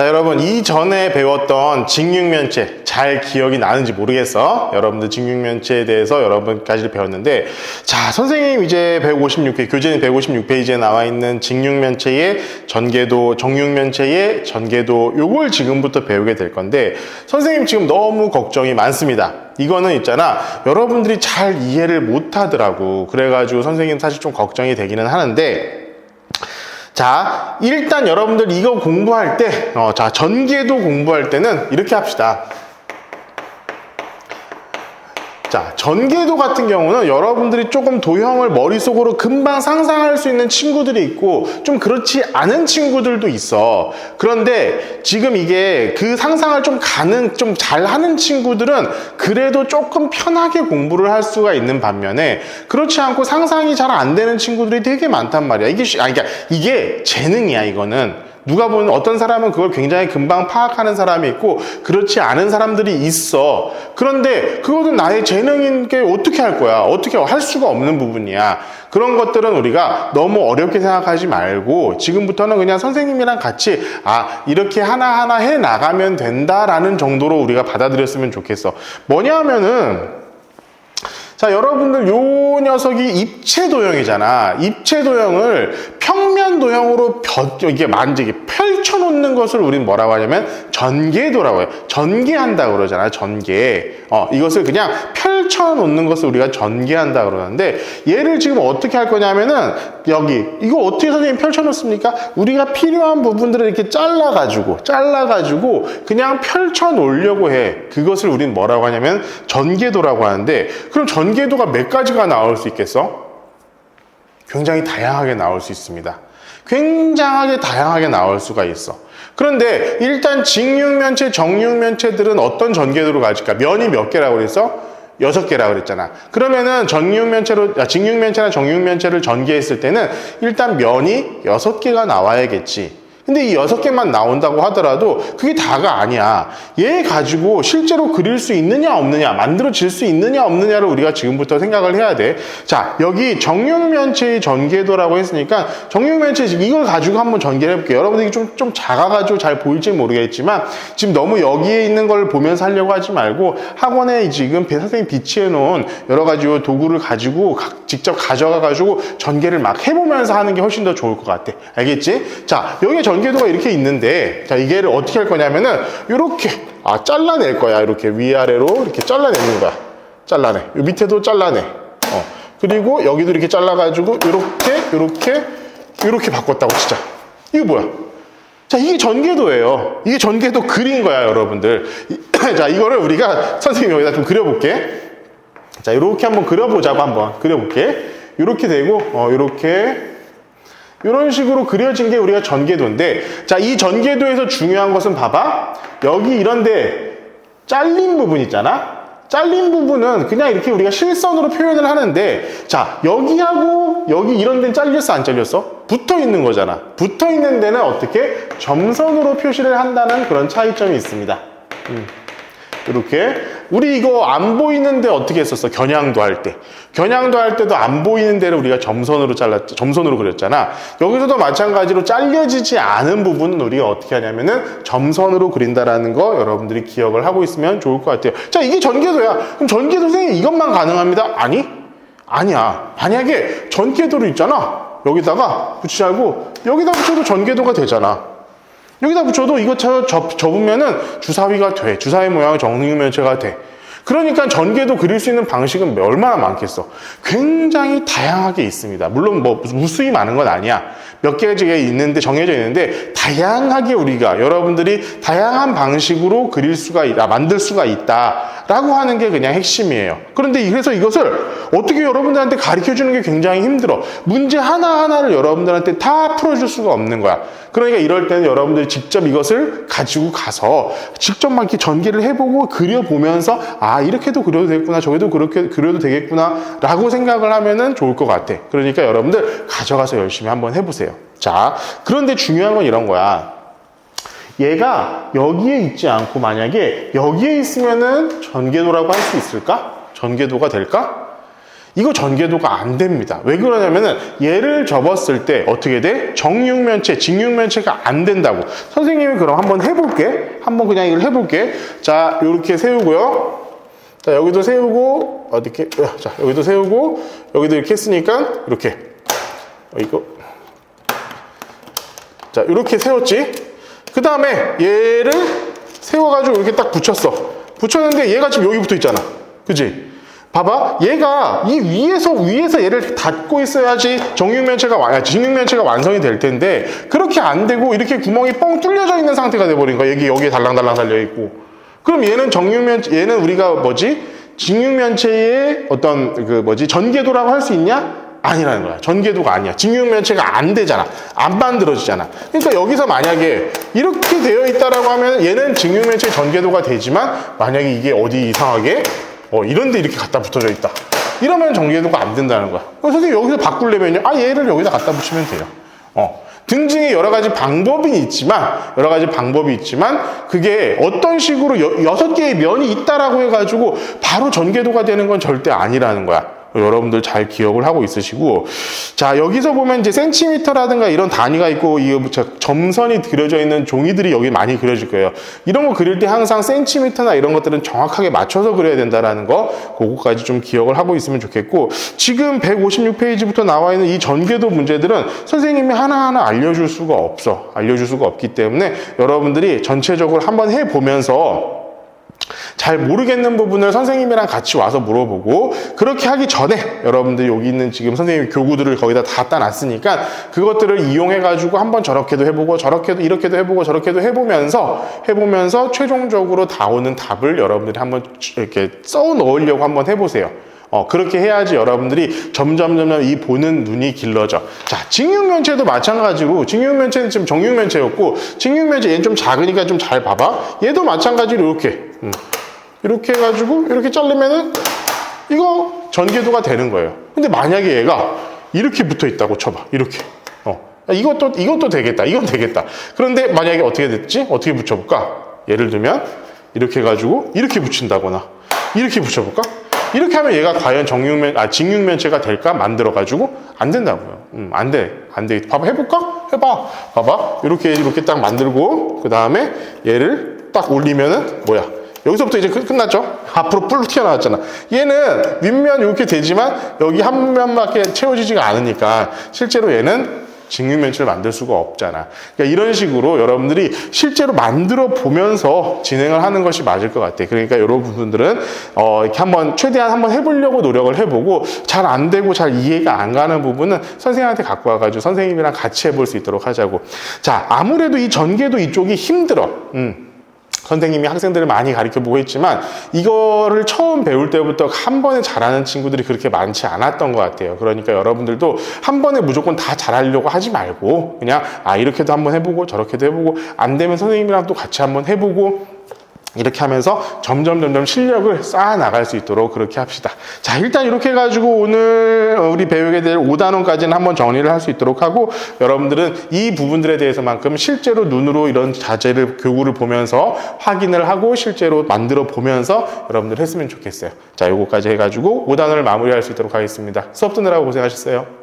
자, 여러분 이전에 배웠던 직육면체 잘 기억이 나는지 모르겠어. 여러분들 직육면체에 대해서 여러분까지 배웠는데, 자, 선생님 이제 156페이지, 교재는 156페이지에 나와 있는 직육면체의 전개도, 정육면체의 전개도, 요걸 지금부터 배우게 될 건데, 선생님 지금 너무 걱정이 많습니다. 이거는 있잖아, 여러분들이 잘 이해를 못 하더라고. 그래가지고 선생님 사실 좀 걱정이 되기는 하는데, 자, 일단 여러분들 이거 공부할 때, 자, 전개도 공부할 때는 이렇게 합시다. 자, 전개도 같은 경우는 여러분들이 조금 도형을 머릿속으로 금방 상상할 수 있는 친구들이 있고 좀 그렇지 않은 친구들도 있어. 그런데 지금 이게 그 상상을 좀 잘하는 친구들은 그래도 조금 편하게 공부를 할 수가 있는 반면에, 그렇지 않고 상상이 잘 안 되는 친구들이 되게 많단 말이야. 그러니까 이게 재능이야. 이거는 누가 보면 어떤 사람은 그걸 굉장히 금방 파악하는 사람이 있고 그렇지 않은 사람들이 있어. 그런데 그것은 나의 재능인 게 어떻게 할 거야? 어떻게 할 수가 없는 부분이야. 그런 것들은 우리가 너무 어렵게 생각하지 말고 지금부터는 그냥 선생님이랑 같이 이렇게 하나하나 해 나가면 된다라는 정도로 우리가 받아들였으면 좋겠어. 뭐냐 하면은, 자, 여러분들 요 녀석이 입체 도형이잖아. 입체 도형을 평면 도형으로 이게 펼쳐놓는 것을 우리는 뭐라고 하냐면 전개도라고 해요. 전개한다 그러잖아. 전개. 이것을 그냥 펼쳐놓는 것을 우리가 전개한다 그러는데, 얘를 지금 어떻게 할 거냐면은 여기 이거 어떻게 선생님 펼쳐놓습니까? 우리가 필요한 부분들을 이렇게 잘라가지고 그냥 펼쳐놓으려고 해. 그것을 우리는 뭐라고 하냐면 전개도라고 하는데, 그럼 전개도가 몇 가지가 나올 수 있겠어? 굉장히 다양하게 나올 수 있습니다. 굉장하게 다양하게 나올 수가 있어. 그런데 일단 직육면체, 정육면체들은 어떤 전개도로 가질까? 면이 몇 개라고 그랬어? 6개라고 그랬잖아. 그러면은 직육면체나 정육면체를 전개했을 때는 일단 면이 6개가 나와야겠지. 근데 이 6개만 나온다고 하더라도 그게 다가 아니야. 얘 가지고 실제로 그릴 수 있느냐 없느냐, 만들어질 수 있느냐 없느냐를 우리가 지금부터 생각을 해야 돼. 자, 여기 정육면체의 전개도라고 했으니까 정육면체 이걸 가지고 한번 전개를 해볼게요. 여러분들이 좀 작아가지고 잘 보일지 모르겠지만 지금 너무 여기에 있는 걸 보면서 하려고 하지 말고 학원에 지금 선생님이 비치해 놓은 여러 가지 도구를 가지고 직접 가져가가지고 전개를 막 해보면서 하는 게 훨씬 더 좋을 것 같아. 알겠지? 자, 여기 전개도가 이렇게 있는데, 자, 이게를 어떻게 할 거냐면은 이렇게 잘라낼 거야. 이렇게 위아래로 이렇게 잘라내는 거야. 잘라내. 요 밑에도 잘라내. 그리고 여기도 이렇게 잘라가지고 이렇게 바꿨다고 치자. 이거 뭐야? 자, 이게 전개도예요. 이게 전개도 그린 거야, 여러분들. 자, 이거를 우리가 선생님 여기다 좀 그려볼게. 자, 이렇게 한번 그려보자고 한번 그려볼게. 이렇게 되고, 이런 식으로 그려진 게 우리가 전개도인데, 자, 이 전개도에서 중요한 것은 봐봐. 여기 이런데 잘린 부분 있잖아. 잘린 부분은 그냥 이렇게 우리가 실선으로 표현을 하는데, 자, 여기하고 여기 이런 데는 잘렸어 안 잘렸어? 붙어 있는 거잖아. 붙어 있는 데는 어떻게? 점선으로 표시를 한다는 그런 차이점이 있습니다. 이렇게. 우리 이거 안 보이는데 어떻게 했었어? 겨냥도 할 때. 겨냥도 할 때도 안 보이는 데를 우리가 점선으로 그렸잖아. 여기서도 마찬가지로 잘려지지 않은 부분은 우리가 어떻게 하냐면은 점선으로 그린다라는 거 여러분들이 기억을 하고 있으면 좋을 것 같아요. 자, 이게 전개도야. 그럼 전개도 선생님 이것만 가능합니다? 아니야. 만약에 전개도를 있잖아. 여기다가 붙이지 말고 여기다 붙여도 전개도가 되잖아. 여기다 붙여도 이거 접으면은 주사위가 돼. 주사위 모양의 정육면체가 돼. 그러니까 전개도 그릴 수 있는 방식은 얼마나 많겠어. 굉장히 다양하게 있습니다. 물론 뭐 무수히 많은 건 아니야. 몇 개가 있는데, 정해져 있는데, 다양하게 우리가, 여러분들이 다양한 방식으로 만들 수가 있다라고 하는 게 그냥 핵심이에요. 그런데 그래서 이것을 어떻게 여러분들한테 가르쳐 주는 게 굉장히 힘들어. 문제 하나하나를 여러분들한테 다 풀어줄 수가 없는 거야. 그러니까 이럴 때는 여러분들이 직접 이것을 가지고 가서 직접 막 이렇게 전개를 해보고 그려보면서 이렇게도 그려도 되겠구나, 저기도 그렇게 그려도 되겠구나 라고 생각을 하면은 좋을 것 같아. 그러니까 여러분들 가져가서 열심히 한번 해보세요. 자, 그런데 중요한 건 이런 거야. 얘가 여기에 있지 않고 만약에 여기에 있으면은 전개도라고 할 수 있을까? 전개도가 될까? 이거 전개도가 안 됩니다. 왜 그러냐면은 얘를 접었을 때 어떻게 돼? 정육면체, 직육면체가 안 된다고. 선생님이 그럼 한번 해볼게. 한번 그냥 이걸 해볼게. 자, 요렇게 세우고요. 자, 여기도 세우고, 어떻게, 자, 여기도 세우고, 여기도 이렇게 했으니까, 이렇게. 이거. 자, 이렇게 세웠지? 그 다음에 얘를 세워가지고 이렇게 딱 붙였어. 붙였는데 얘가 지금 여기 붙어 있잖아. 그지? 봐봐, 얘가 이 위에서 얘를 닫고 있어야지 직육면체가 완성이 될 텐데, 그렇게 안 되고 이렇게 구멍이 뻥 뚫려져 있는 상태가 돼버린 거야. 여기에 달랑달랑 달려있고. 그럼 얘는 얘는 우리가 직육면체의 어떤 전개도라고 할 수 있냐? 아니라는 거야. 전개도가 아니야. 직육면체가 안 되잖아. 안 만들어지잖아. 그러니까 여기서 만약에 이렇게 되어 있다라고 하면 얘는 직육면체 전개도가 되지만, 만약에 이게 어디 이상하게 이런데 이렇게 갖다 붙어져 있다. 이러면 전개도가 안 된다는 거야. 그래서 선생님 여기서 바꾸려면요. 얘를 여기다 갖다 붙이면 돼요. 등등의 여러 가지 방법이 있지만, 그게 어떤 식으로 6개의 면이 있다라고 해가지고 바로 전개도가 되는 건 절대 아니라는 거야. 여러분들 잘 기억을 하고 있으시고, 자, 여기서 보면 이제 센티미터라든가 이런 단위가 있고, 이 점선이 그려져 있는 종이들이 여기 많이 그려질 거예요. 이런 거 그릴 때 항상 센티미터나 이런 것들은 정확하게 맞춰서 그려야 된다라는 거, 그거까지 좀 기억을 하고 있으면 좋겠고, 지금 156페이지부터 나와 있는 이 전개도 문제들은 선생님이 하나하나 알려줄 수가 없기 때문에 여러분들이 전체적으로 한번 해보면서 잘 모르겠는 부분을 선생님이랑 같이 와서 물어보고, 그렇게 하기 전에 여러분들이 여기 있는 지금 선생님 교구들을 거기다 다 따놨으니까 그것들을 이용해가지고 한번 저렇게도 해보고, 이렇게도 해보고, 저렇게도 해보면서 최종적으로 나오는 답을 여러분들이 한번 이렇게 써 넣으려고 한번 해보세요. 그렇게 해야지 여러분들이 점점 이 보는 눈이 길러져. 자, 직육면체도 마찬가지로, 직육면체는 지금 정육면체였고, 직육면체 얘는 좀 작으니까 좀 잘 봐봐. 얘도 마찬가지로 이렇게 해가지고 이렇게 자르면은 이거 전개도가 되는 거예요. 근데 만약에 얘가 이렇게 붙어 있다고 쳐봐. 이렇게. 이것도 되겠다. 이건 되겠다. 그런데 만약에 어떻게 됐지? 어떻게 붙여볼까? 예를 들면 이렇게 해가지고 이렇게 붙인다거나 이렇게 붙여볼까? 이렇게 하면 얘가 과연 직육면체가 될까? 만들어가지고 안 된다고요. 안 돼. 봐봐, 해볼까? 해봐. 봐봐. 이렇게 딱 만들고, 그 다음에 얘를 딱 올리면은 뭐야? 여기서부터 이제 끝났죠? 앞으로 뿔로 튀어나왔잖아. 얘는 윗면 이렇게 되지만 여기 한 면밖에 채워지지가 않으니까 실제로 얘는 직육면체를 만들 수가 없잖아. 그러니까 이런 식으로 여러분들이 실제로 만들어 보면서 진행을 하는 것이 맞을 것 같아. 그러니까 여러분들은 이렇게 최대한 한번 해보려고 노력을 해보고, 잘 안 되고 잘 이해가 안 가는 부분은 선생님한테 갖고 와가지고 선생님이랑 같이 해볼 수 있도록 하자고. 자, 아무래도 이 전개도 이쪽이 힘들어. 선생님이 학생들을 많이 가르쳐보고 했지만 이거를 처음 배울 때부터 한 번에 잘하는 친구들이 그렇게 많지 않았던 것 같아요. 그러니까 여러분들도 한 번에 무조건 다 잘하려고 하지 말고 그냥 이렇게도 한번 해보고 저렇게도 해보고, 안 되면 선생님이랑 또 같이 한번 해보고, 이렇게 하면서 점점 실력을 쌓아 나갈 수 있도록 그렇게 합시다. 자, 일단 이렇게 해가지고 오늘 우리 배우게 될 5단원까지는 한번 정리를 할 수 있도록 하고, 여러분들은 이 부분들에 대해서만큼 실제로 눈으로 이런 교구를 보면서 확인을 하고 실제로 만들어 보면서 여러분들 했으면 좋겠어요. 자, 요거까지 해가지고 5단원을 마무리할 수 있도록 하겠습니다. 수업 듣느라고 고생하셨어요.